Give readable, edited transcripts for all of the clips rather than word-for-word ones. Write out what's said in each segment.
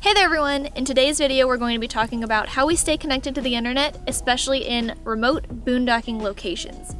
Hey there everyone! In today's video we're going to be talking about how we stay connected to the internet, especially in remote boondocking locations.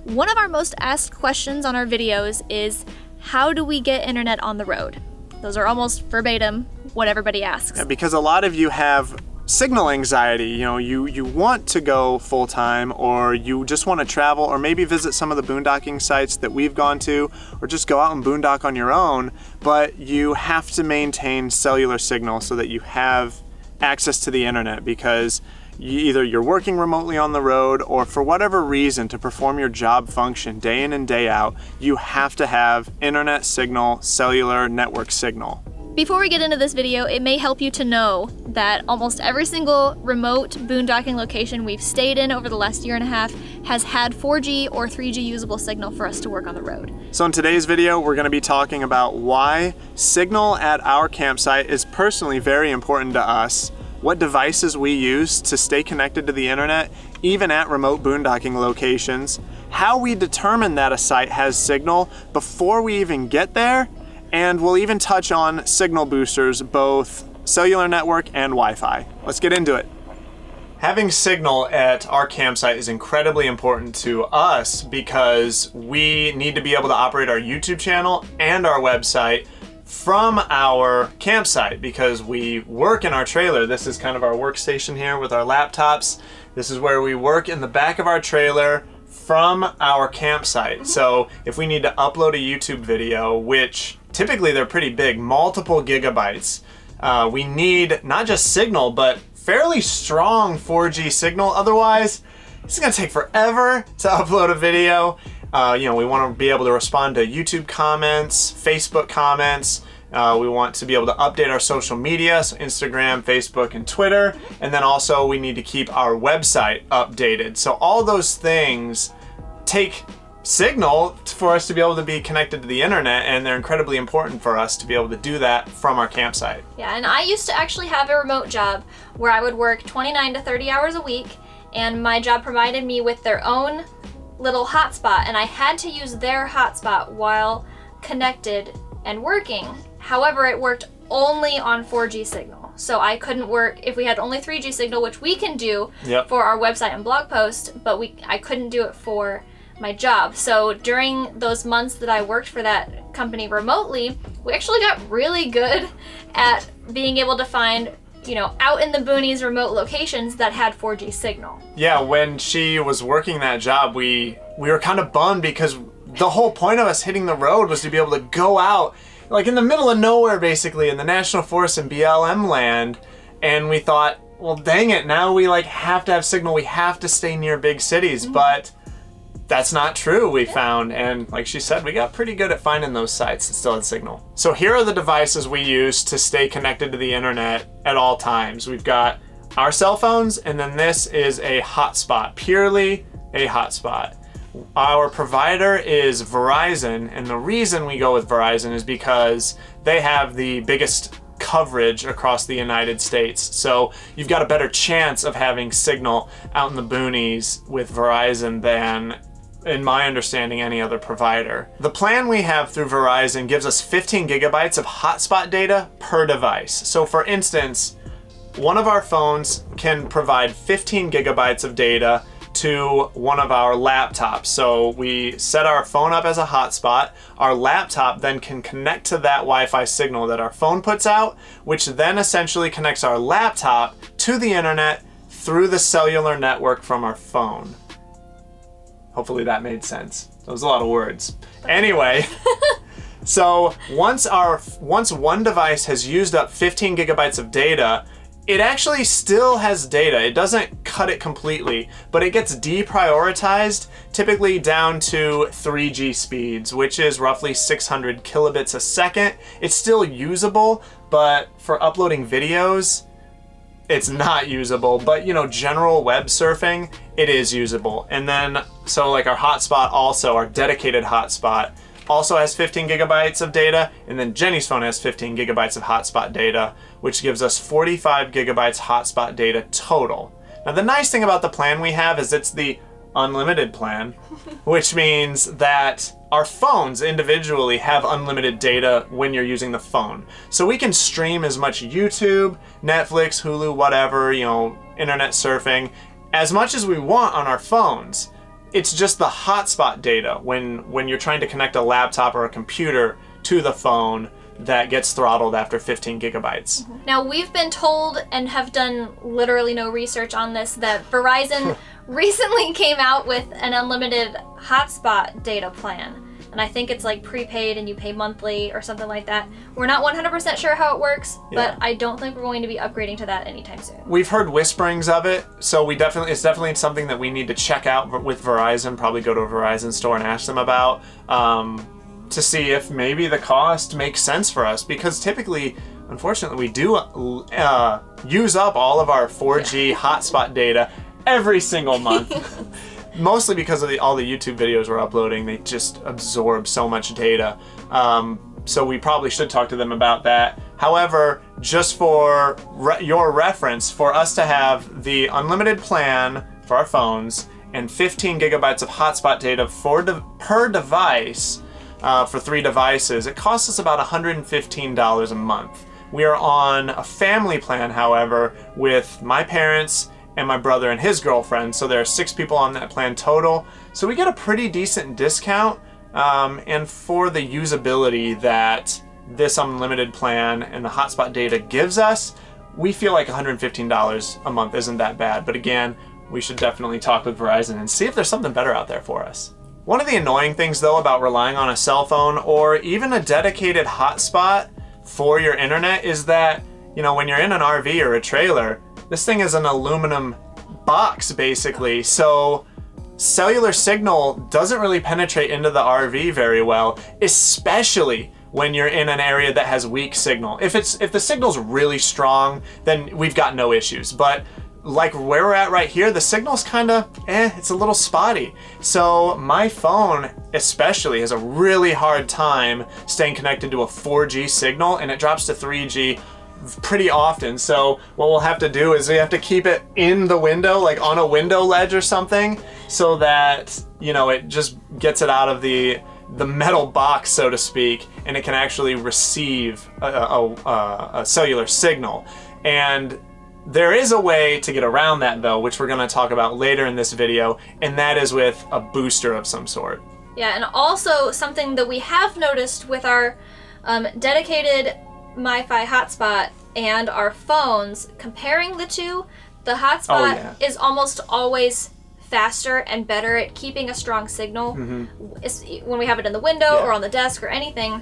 One of our most asked questions on our videos is, how do we get internet on the road? Those are almost verbatim what everybody asks. Yeah, because a lot of you have signal anxiety. You want to go full-time, or you just want to travel, or maybe visit some of the boondocking sites that we've gone to, or just go out and boondock on your own, but you have to maintain cellular signal so that you have access to the internet, because either you're working remotely on the road, or for whatever reason, to perform your job function day in and day out, you have to have internet signal, cellular network signal. Before we get into this video, it may help you to know that almost every single remote boondocking location we've stayed in over the last year and a half has had 4G or 3G usable signal for us to work on the road. So in today's video, we're going to be talking about why signal at our campsite is personally very important to us, what devices we use to stay connected to the internet, even at remote boondocking locations, how we determine that a site has signal before we even get there, and we'll even touch on signal boosters, both cellular network and Wi-Fi. Let's get into it. Having signal at our campsite is incredibly important to us because we need to be able to operate our YouTube channel and our website from our campsite because we work in our trailer. This is kind of our workstation here with our laptops. This is where we work in the back of our trailer from our campsite. So if we need to upload a YouTube video, which typically they're pretty big, multiple gigabytes, we need not just signal, but fairly strong 4G signal. Otherwise, it's gonna take forever to upload a video. We want to be able to respond to YouTube comments, Facebook comments. We want to be able to update our social media, so Instagram, Facebook, and Twitter. And then also we need to keep our website updated. So all those things take signal for us to be able to be connected to the internet, and they're incredibly important for us to be able to do that from our campsite. Yeah, and I used to actually have a remote job where I would work 29 to 30 hours a week, and my job provided me with their own little hotspot, and I had to use their hotspot while connected and working. However, it worked only on 4G signal. So I couldn't work if we had only 3G signal, which we can do for our website and blog post, but I couldn't do it for my job. So during those months that I worked for that company remotely, we actually got really good at being able to find, out in the boonies remote locations that had 4G signal. Yeah, when she was working that job, we were kind of bummed because the whole point of us hitting the road was to be able to go out, like in the middle of nowhere, basically, in the National Forest and BLM land, and we thought, well, dang it, now we have to have signal, we have to stay near big cities, but that's not true, we found, and like she said, we got pretty good at finding those sites that still had signal. So here are the devices we use to stay connected to the internet at all times. We've got our cell phones, and then this is a hotspot, purely a hotspot. Our provider is Verizon, and the reason we go with Verizon is because they have the biggest coverage across the United States. So you've got a better chance of having signal out in the boonies with Verizon than, in my understanding, any other provider. The plan we have through Verizon gives us 15 gigabytes of hotspot data per device. So for instance, one of our phones can provide 15 gigabytes of data to one of our laptops. So we set our phone up as a hotspot. Our laptop then can connect to that Wi-Fi signal that our phone puts out, which then essentially connects our laptop to the internet through the cellular network from our phone. Hopefully that made sense. That was a lot of words. Anyway, so once one device has used up 15 gigabytes of data, it actually still has data. It doesn't cut it completely, but it gets deprioritized, typically down to 3G speeds, which is roughly 600 kilobits a second. It's still usable, but for uploading videos, it's not usable. But general web surfing, it is usable. And then, so like our hotspot also, our dedicated hotspot, also has 15 gigabytes of data, and then Jenny's phone has 15 gigabytes of hotspot data, which gives us 45 gigabytes hotspot data total. Now the nice thing about the plan we have is it's the unlimited plan, which means that our phones individually have unlimited data when you're using the phone. So we can stream as much YouTube, Netflix, Hulu, whatever, internet surfing, as much as we want on our phones. It's just the hotspot data when you're trying to connect a laptop or a computer to the phone that gets throttled after 15 gigabytes. Now, we've been told, and have done literally no research on this, that Verizon recently came out with an unlimited hotspot data plan. And I think it's like prepaid and you pay monthly or something like that. We're not 100% sure how it works, but I don't think we're going to be upgrading to that anytime soon. We've heard whisperings of it, so it's definitely something that we need to check out with Verizon, probably go to a Verizon store and ask them about, to see if maybe the cost makes sense for us, because typically, unfortunately, we do use up all of our 4G hotspot data every single month. Mostly because of all the YouTube videos we're uploading, they just absorb so much data. So we probably should talk to them about that. However, just for your reference, for us to have the unlimited plan for our phones and 15 gigabytes of hotspot data per device for 3 devices, it costs us about $115 a month. We are on a family plan, however, with my parents and my brother and his girlfriend, so there are 6 people on that plan total. So we get a pretty decent discount, and for the usability that this unlimited plan and the hotspot data gives us, we feel like $115 a month isn't that bad. But again, we should definitely talk with Verizon and see if there's something better out there for us. One of the annoying things though about relying on a cell phone or even a dedicated hotspot for your internet is that, when you're in an RV or a trailer, this thing is an aluminum box, basically, so cellular signal doesn't really penetrate into the RV very well, especially when you're in an area that has weak signal. If the signal's really strong, then we've got no issues. But like where we're at right here, the signal's kind of, it's a little spotty. So my phone especially has a really hard time staying connected to a 4G signal, and it drops to 3G pretty often. So what we'll have to do is we have to keep it in the window, like on a window ledge or something, so that it just gets it out of the metal box, so to speak, and it can actually receive a cellular signal. And there is a way to get around that though, which we're going to talk about later in this video, and that is with a booster of some sort. Yeah, and also something that we have noticed with our dedicated MiFi hotspot and our phones, comparing the two, the hotspot is almost always faster and better at keeping a strong signal when we have it in the window or on the desk or anything,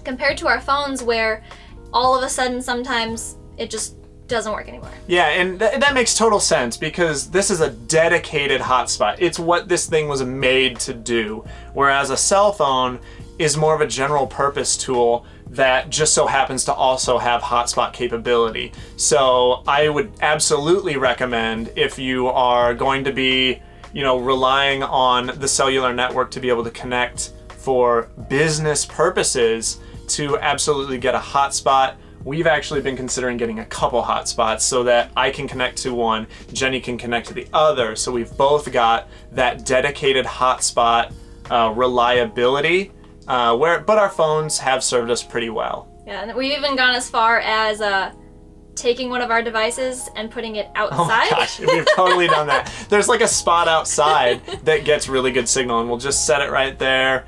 compared to our phones where all of a sudden sometimes it just doesn't work anymore. Yeah, and that makes total sense, because this is a dedicated hotspot. It's what this thing was made to do, whereas a cell phone is more of a general purpose tool that just so happens to also have hotspot capability. So I would absolutely recommend, if you are going to be, relying on the cellular network to be able to connect for business purposes, to absolutely get a hotspot. We've actually been considering getting a couple hotspots so that I can connect to one, Jenny can connect to the other, so we've both got that dedicated hotspot reliability. But our phones have served us pretty well. Yeah, and we've even gone as far as taking one of our devices and putting it outside. Oh my gosh, we've totally done that. There's like a spot outside that gets really good signal, and we'll just set it right there,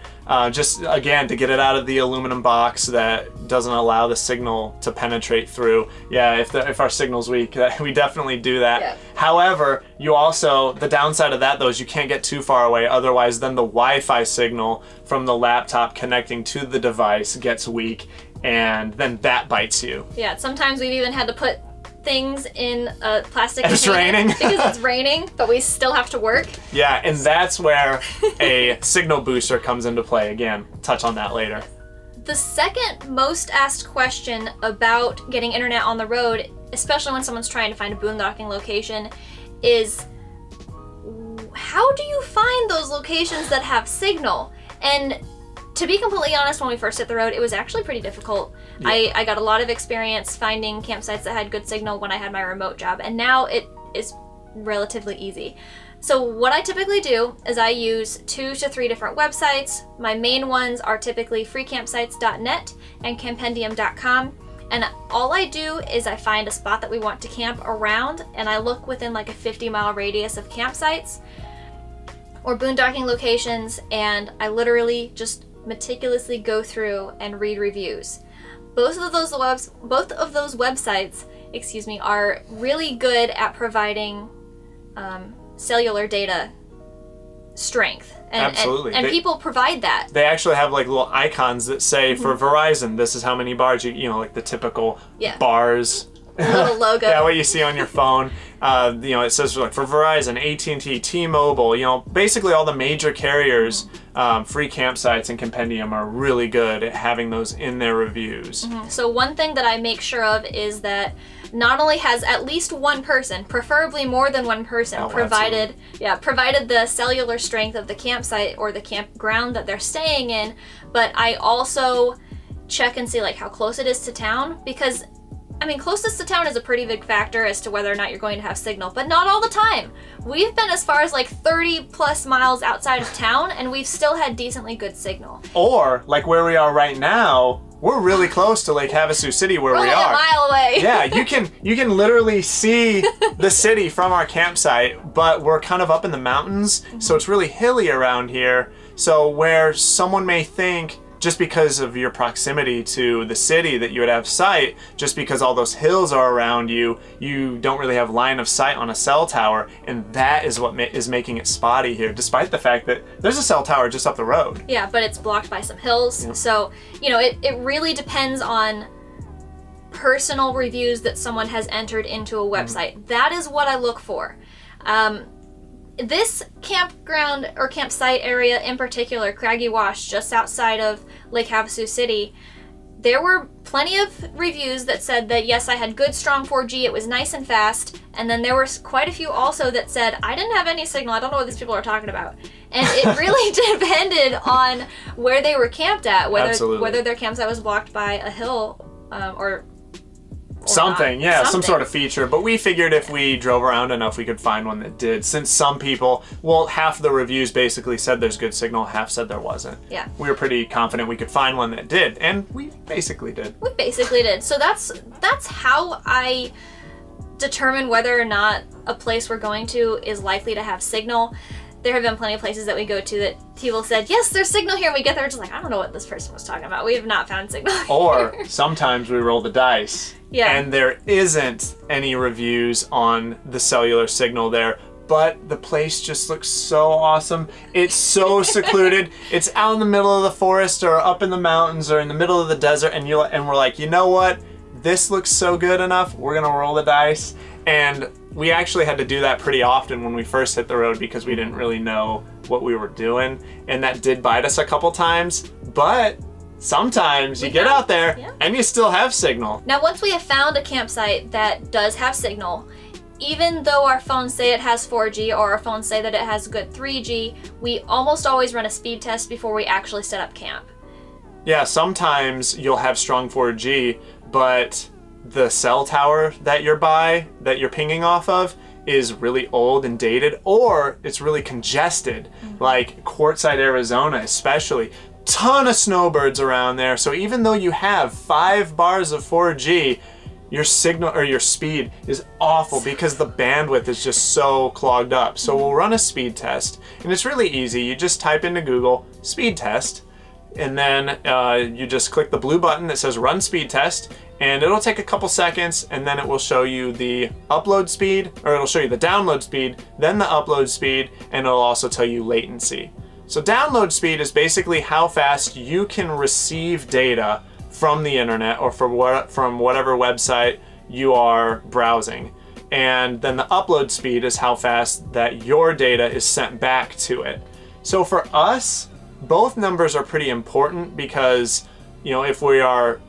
just again to get it out of the aluminum box that doesn't allow the signal to penetrate through. Yeah, if our signal's weak, we definitely do that. Yeah. However, the downside of that though is you can't get too far away, otherwise then the Wi-Fi signal from the laptop connecting to the device gets weak, and then that bites you. Yeah, sometimes we've even had to put things in a plastic container. It's raining. Because it's raining, but we still have to work. Yeah, and that's where a signal booster comes into play. Again, touch on that later. The second most asked question about getting internet on the road, especially when someone's trying to find a boondocking location, is how do you find those locations that have signal? And to be completely honest, when we first hit the road, it was actually pretty difficult. Yeah. I got a lot of experience finding campsites that had good signal when I had my remote job, and now it is relatively easy. So what I typically do is I use 2 to 3 different websites. My main ones are typically freecampsites.net and campendium.com. And all I do is I find a spot that we want to camp around, and I look within like a 50-mile radius of campsites or boondocking locations, and I literally just meticulously go through and read reviews. Both of those websites, are really good at providing cellular data strength. Absolutely. And people provide that. They actually have like little icons that say for Verizon, this is how many bars like the typical bars. Little logo. Yeah, what you see on your phone. It says like for Verizon, AT&T, T-Mobile, basically all the major carriers, free campsites and Compendium are really good at having those in their reviews. So one thing that I make sure of is that not only has at least one person, preferably more than one person, provided the cellular strength of the campsite or the campground that they're staying in, but I also check and see like how close it is to town, because closest to town is a pretty big factor as to whether or not you're going to have signal, but not all the time. We've been as far as like 30 plus miles outside of town, and we've still had decently good signal. Or like where we are right now, we're really close to Lake Havasu City where we are. A mile away. Yeah, you can literally see the city from our campsite, but we're kind of up in the mountains, so it's really hilly around here. So where someone may think, just because of your proximity to the city, that you would have sight, just because all those hills are around you, you don't really have line of sight on a cell tower, and that is what is making it spotty here, despite the fact that there's a cell tower just up the road. Yeah, but it's blocked by some hills, so, it really depends on personal reviews that someone has entered into a website. That is what I look for. This campground or campsite area in particular, Craggy Wash, just outside of Lake Havasu City, there were plenty of reviews that said that yes, I had good strong 4G, it was nice and fast, and then there were quite a few also that said I didn't have any signal, I don't know what these people are talking about. And it really depended on where they were camped at, whether their campsite was blocked by a hill or something, some sort of feature. But we figured if we drove around enough, we could find one that did. Since some people, half the reviews basically said there's good signal, half said there wasn't. Yeah. We were pretty confident we could find one that did, and we basically did. So that's how I determine whether or not a place we're going to is likely to have signal. There have been plenty of places that we go to that people said, yes, there's signal here, and we get there, just like, I don't know what this person was talking about. We have not found signal here. Or sometimes we roll the dice, and there isn't any reviews on the cellular signal there, but the place just looks so awesome. It's so secluded. It's out in the middle of the forest or up in the mountains or in the middle of the desert, and we're like, you know what? This looks so good enough. We're gonna roll the dice. And we actually had to do that pretty often when we first hit the road because we didn't really know what we were doing, and that did bite us a couple times, but sometimes you get out there and you still have signal. Now, once we have found a campsite that does have signal, even though our phones say it has 4G or our phones say that it has good 3G, we almost always run a speed test before we actually set up camp. Yeah, sometimes you'll have strong 4G, but the cell tower that you're pinging off of is really old and dated, or it's really congested, like Quartzsite, Arizona especially. Ton of snowbirds around there, so even though you have 5 bars of 4G, your signal or your speed is awful because the bandwidth is just so clogged up. So we'll run a speed test, and it's really easy. You just type into Google speed test, and then you just click the blue button that says run speed test, and it'll take a couple seconds, and then it will show you the upload speed, or it'll show you the download speed, then the upload speed, and it'll also tell you latency. So download speed is basically how fast you can receive data from the internet or from whatever website you are browsing. And then the upload speed is how fast that your data is sent back to it. So for us, both numbers are pretty important because, if we are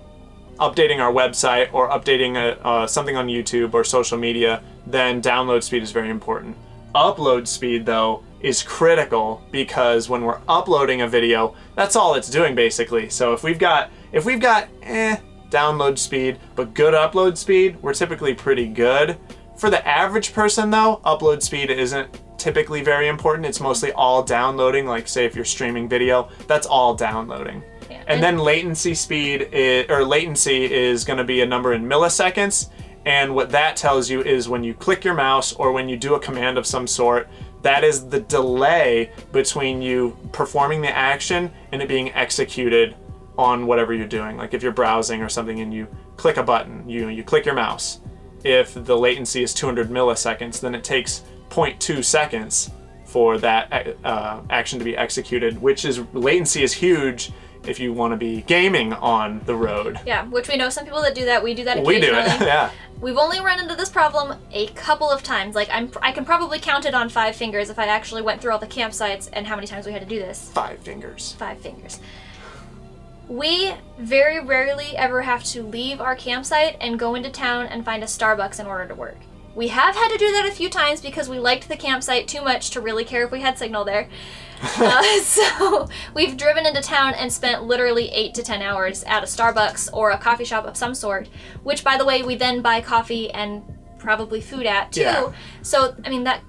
updating our website or updating something on YouTube or social media, then download speed is very important. Upload speed, though, is critical because when we're uploading a video, that's all it's doing basically. So if we've got download speed but good upload speed, we're typically pretty good. For the average person though, upload speed isn't typically very important. It's mostly all downloading, like say if you're streaming video, that's all downloading. Yeah. And then latency is going to be a number in milliseconds. And what that tells you is when you click your mouse or when you do a command of some sort, that is the delay between you performing the action and it being executed on whatever you're doing. Like if you're browsing or something and you click a button, you click your mouse. If the latency is 200 milliseconds, then it takes 0.2 seconds for that action to be executed, latency is huge if you want to be gaming on the road. Yeah, which we know some people that do that. We do that occasionally. We do it, yeah. We've only run into this problem a couple of times. Like I can probably count it on 5 fingers if I actually went through all the campsites and how many times we had to do this. 5 fingers. 5 fingers. We very rarely ever have to leave our campsite and go into town and find a Starbucks in order to work. We have had to do that a few times because we liked the campsite too much to really care if we had signal there. So we've driven into town and spent literally 8 to 10 hours at a Starbucks or a coffee shop of some sort, which, by the way, we then buy coffee and probably food at too. Yeah. So, I mean, that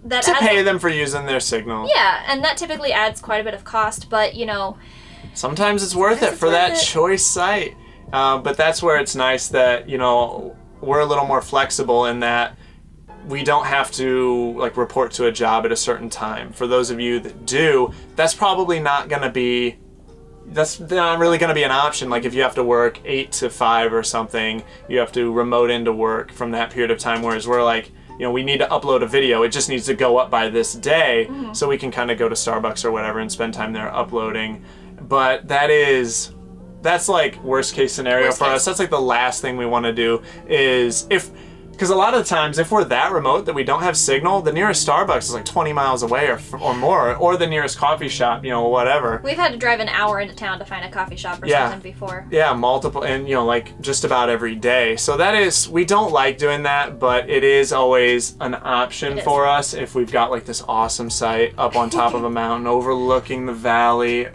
to pay them for using their signal. Yeah, and that typically adds quite a bit of cost, but you know, sometimes it's worth it for that choice site. But that's where it's nice that, you know, we're a little more flexible in that we don't have to like report to a job at a certain time. For those of you that do, that's probably not going to be, that's not really going to be an option. Like if you have to work 8 to 5 or something, you have to remote into work from that period of time. Whereas we're like, you know, we need to upload a video. It just needs to go up by this day. Mm-hmm. So we can kind of go to Starbucks or whatever and spend time there uploading. But that's like worst case scenario for us. That's like the last thing we want to do is because a lot of the times if we're that remote that we don't have signal, the nearest Starbucks is like 20 miles away or more, or the nearest coffee shop, you know, whatever. We've had to drive an hour into town to find a coffee shop or something before. Yeah, multiple, and you know, like just about every day. So we don't like doing that, but it is always an option for us if we've got like this awesome site up on top of a mountain overlooking the valley.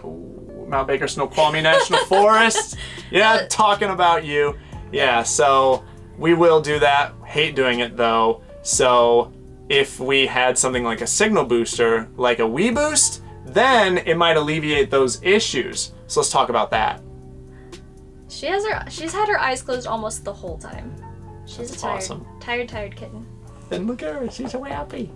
Mount Baker Snoqualmie National Forest. Yeah, talking about you. Yeah, so we will do that. Hate doing it though. So if we had something like a signal booster, like a weboost, then it might alleviate those issues. So let's talk about that. She's had her eyes closed almost the whole time. She's That's a awesome. tired kitten. Then look at her, she's so happy.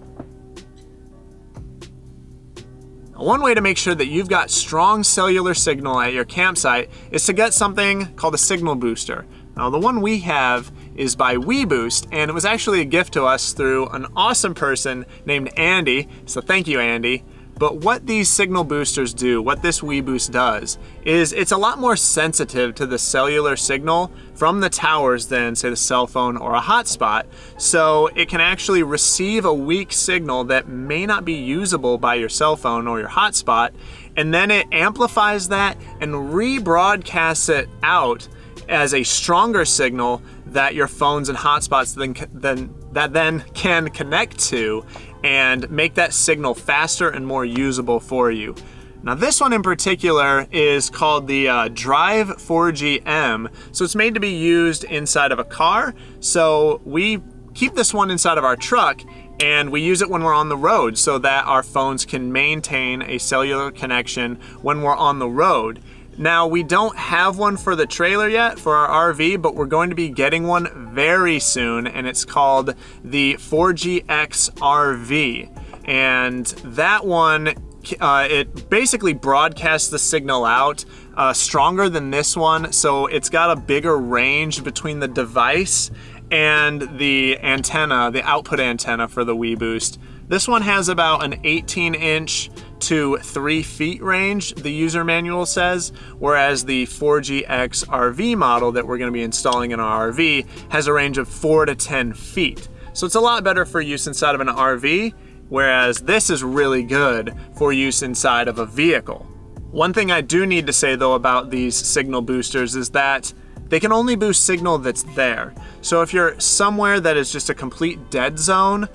One way to make sure that you've got strong cellular signal at your campsite is to get something called a signal booster. Now the one we have is by weboost, and it was actually a gift to us through an awesome person named Andy, so thank you, Andy. But what these signal boosters do, what this weboost does, is it's a lot more sensitive to the cellular signal from the towers than, say, the cell phone or a hotspot. So it can actually receive a weak signal that may not be usable by your cell phone or your hotspot, and then it amplifies that and rebroadcasts it out as a stronger signal that your phones and hotspots then can connect to and make that signal faster and more usable for you. Now this one in particular is called the Drive 4G-M. So it's made to be used inside of a car. So we keep this one inside of our truck and we use it when we're on the road so that our phones can maintain a cellular connection when we're on the road. Now, we don't have one for the trailer yet for our RV, but we're going to be getting one very soon, and it's called the 4GX RV. And that one, it basically broadcasts the signal out stronger than this one, so it's got a bigger range between the device and the antenna, the output antenna for the weboost. This one has about an 18-inch to 3 feet range, the user manual says, whereas the 4GX RV model that we're going to be installing in our RV has a range of 4 to 10 feet. So it's a lot better for use inside of an RV, whereas this is really good for use inside of a vehicle. One thing I do need to say though about these signal boosters is that they can only boost signal that's there. So if you're somewhere that is just a complete dead zone,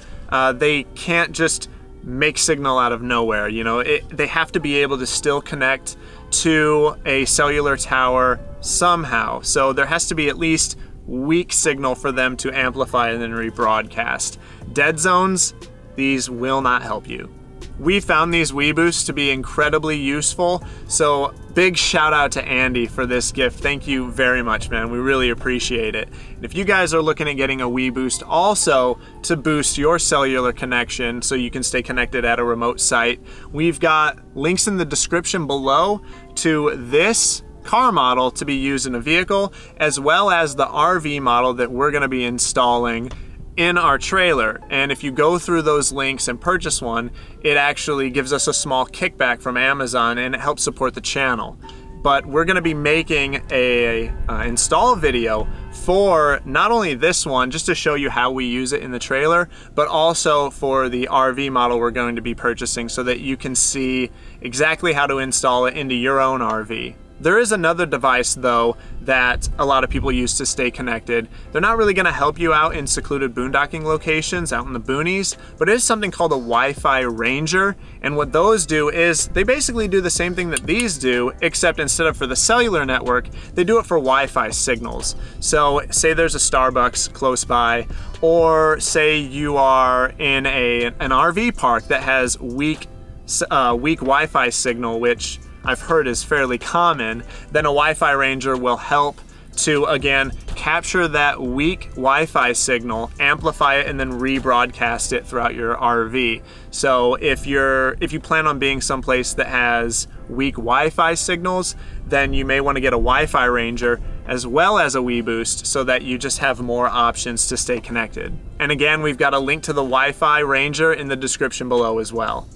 they can't just make signal out of nowhere. You know, they have to be able to still connect to a cellular tower somehow. So there has to be at least weak signal for them to amplify and then rebroadcast. Dead zones, these will not help you. We found these weboosts to be incredibly useful, so big shout out to Andy for this gift. Thank you very much, man. We really appreciate it. And if you guys are looking at getting a weboost also to boost your cellular connection so you can stay connected at a remote site, we've got links in the description below to this car model to be used in a vehicle, as well as the RV model that we're going to be installing in our trailer. And if you go through those links and purchase one, it actually gives us a small kickback from Amazon and it helps support the channel. But we're going to be making a install video for not only this one, just to show you how we use it in the trailer, but also for the RV model we're going to be purchasing so that you can see exactly how to install it into your own RV. There is another device though that a lot of people use to stay connected. They're not really gonna help you out in secluded boondocking locations out in the boonies, but it is something called a Wi-Fi Ranger. And what those do is they basically do the same thing that these do, except instead of for the cellular network, they do it for Wi-Fi signals. So say there's a Starbucks close by, or say you are in an RV park that has weak Wi-Fi signal, which I've heard is fairly common, then a Wi-Fi Ranger will help to, again, capture that weak Wi-Fi signal, amplify it, and then rebroadcast it throughout your RV. So if you plan on being someplace that has weak Wi-Fi signals, then you may want to get a Wi-Fi Ranger as well as a weboost so that you just have more options to stay connected. And again, we've got a link to the Wi-Fi Ranger in the description below as well.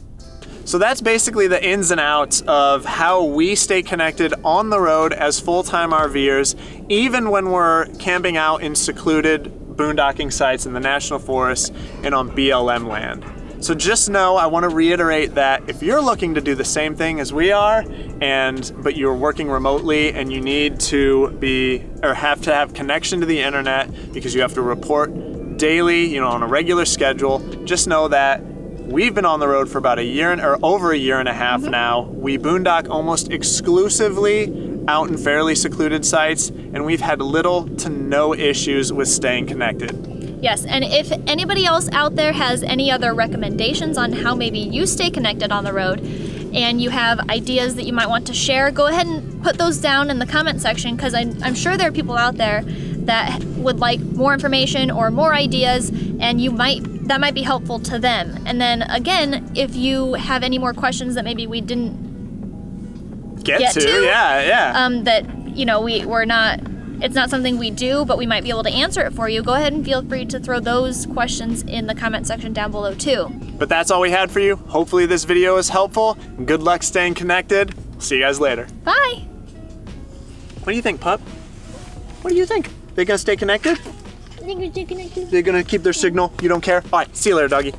So that's basically the ins and outs of how we stay connected on the road as full-time RVers, even when we're camping out in secluded boondocking sites in the national forest and on BLM land. So just know, I want to reiterate that if you're looking to do the same thing as we are, but you're working remotely and you need to have to have connection to the internet because you have to report daily, on a regular schedule, just know that we've been on the road for about over a year and a half now. We boondock almost exclusively out in fairly secluded sites, and we've had little to no issues with staying connected. Yes, and if anybody else out there has any other recommendations on how maybe you stay connected on the road, and you have ideas that you might want to share, go ahead and put those down in the comment section, because I'm sure there are people out there that would like more information or more ideas, and that might be helpful to them. And then again, if you have any more questions that maybe we didn't get to, that it's not something we do, but we might be able to answer it for you, go ahead and feel free to throw those questions in the comment section down below too. But that's all we had for you. Hopefully this video is helpful, and good luck staying connected. See you guys later. Bye. What do you think, pup? What do you think? They gonna stay connected? I think we're stay connected. They're gonna keep their signal? You don't care? All right, see you later, doggy.